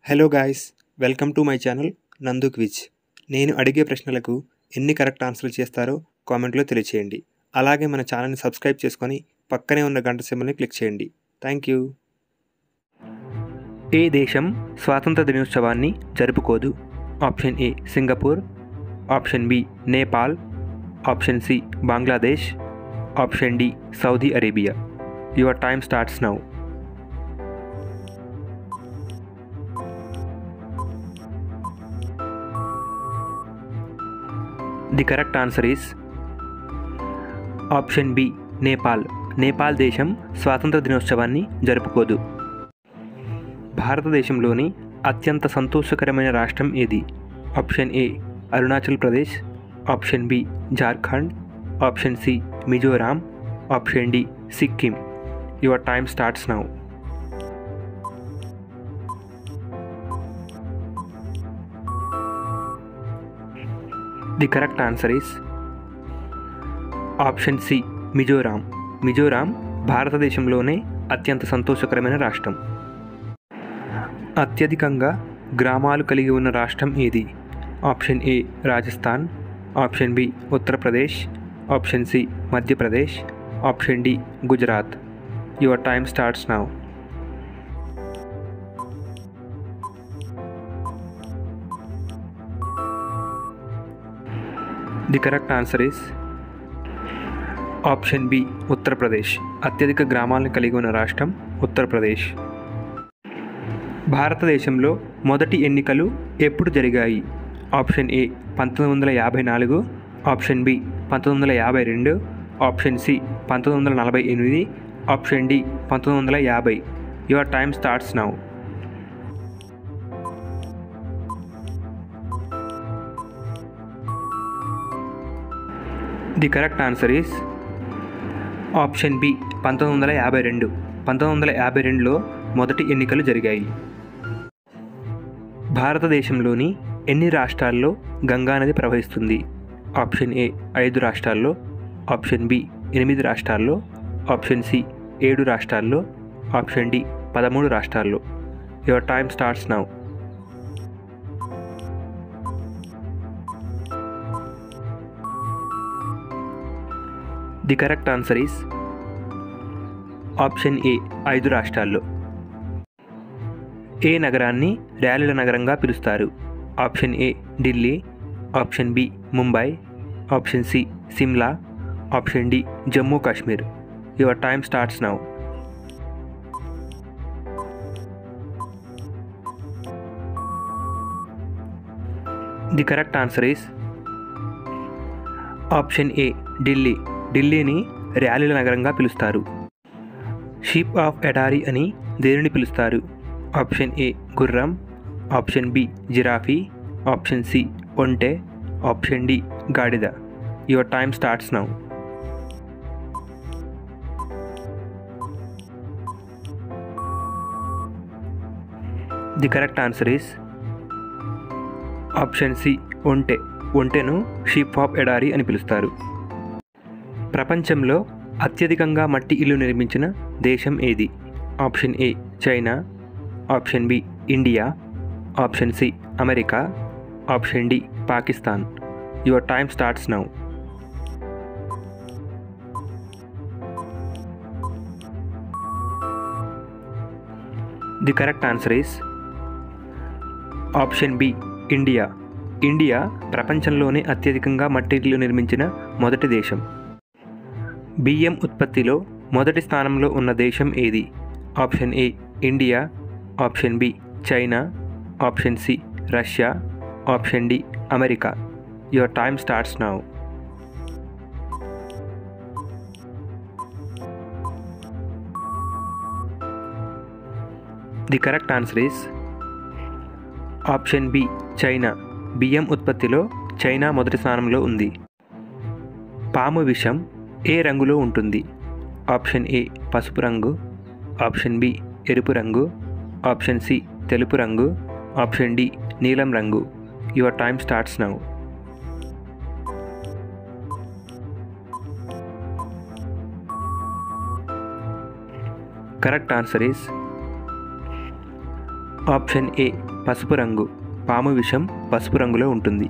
Hello guys, welcome to my channel నందు quiz. నేను అడిగే ప్రశ్నలకు ఎన్ని కరెక్ట్ ఆన్సర్లు చేస్తారో కామెంట్లో తెలియచేయండి. అలాగే మన ఛానల్ని సబ్స్క్రైబ్ చేసుకొని పక్కనే ఉన్న గంట సింబల్ని క్లిక్ చేయండి. Thank you. ఏ దేశం స్వాతంత్ర దినోత్సవాన్ని జరుపుకోదు? Option A Singapore, option B Nepal, option C Bangladesh, option D Saudi Arabia. Your time starts now. The correct answer is option B Nepal. Nepal దేశం స్వాతంత్ర దినోత్సవాన్ని జరుపుకోదు. భారతదేశంలోని అత్యంత సంతోషకరమైన రాష్ట్రం ఏది? Option A Arunachal Pradesh, option B Jharkhand, option C Mizoram, option D Sikkim. Your time starts now. The correct answer is option C Mizoram. Mizoram భారతదేశంలోనే అత్యంత సంతోషకరమైన రాష్ట్రం. అత్యధికంగా గ్రామాలు కలిగి ఉన్న రాష్ట్రం ఏది? Option A Rajasthan, option B Uttar Pradesh, option C Madhya Pradesh, option D Gujarat. Your time starts now. The correct answer is option B Uttar Pradesh. అత్యధిక గ్రామాలను కలిగి ఉన్న రాష్ట్రం ఉత్తరప్రదేశ్. భారతదేశంలో మొదటి ఎన్నికలు ఎప్పుడు జరిగాయి? Option A 1954, option B 1952, option C 1948, option D 1950. Your time starts now. The correct answer is option B 1952. 1952లో మొదటి ఎన్నికలు జరిగాయి. భారతదేశంలోని ఎన్ని రాష్ట్రాల్లో గంగానది ప్రవహిస్తుంది? ఆప్షన్ ఏ 5 రాష్ట్రాల్లో, ఆప్షన్ బి 8 రాష్ట్రాల్లో, ఆప్షన్ సి 7 రాష్ట్రాల్లో, ఆప్షన్ డి 13 రాష్ట్రాల్లో. Your time starts now. The correct answer is option A 5 రాష్ట్రాల్లో. ఏ నగరాన్ని ర్యాలీల నగరంగా పిలుస్తారు? Option A Delhi, option B Mumbai, option C Shimla, option D Jammu Kashmir. Your time starts now. The correct answer is option A Delhi. ఢిల్లీని ర్యాలీల నగరంగా పిలుస్తారు. షీప్ ఆఫ్ ఎడారి అని దేనిని పిలుస్తారు? ఆప్షన్ ఏ గుర్రం, option B giraffe, option C ఒంటె, ఆప్షన్ డి గాడిద. Your time starts now. The correct answer is option C ఒంటె. ఒంటెను షీప్ ఆఫ్ ఎడారి అని పిలుస్తారు. ప్రపంచంలో అత్యధికంగా మట్టి ఇల్లు నిర్మించిన దేశం ఏది? Option A China, option B India, option C America, option D Pakistan. Your time starts now. The correct answer is option B India. India ప్రపంచంలోనే అత్యధికంగా మట్టి ఇల్లు నిర్మించిన మొదటి దేశం. బియ్యం ఉత్పత్తిలో మొదటి స్థానంలో ఉన్న దేశం ఏది? Option A India, option B China, option C Russia, option D America. Your time starts now. The correct answer is option B China. బియ్యం ఉత్పత్తిలో చైనా మొదటి స్థానంలో ఉంది. పాము విషం ఏ రంగులో ఉంటుంది? ఆప్షన్ ఏ పసుపు రంగు, ఆప్షన్ బి ఎరుపు రంగు, ఆప్షన్ సి తెలుపు రంగు, ఆప్షన్ డి నీలం రంగు. Your time starts now. Correct answer is option ఏ పసుపు రంగు. పాము విషం పసుపు రంగులో ఉంటుంది.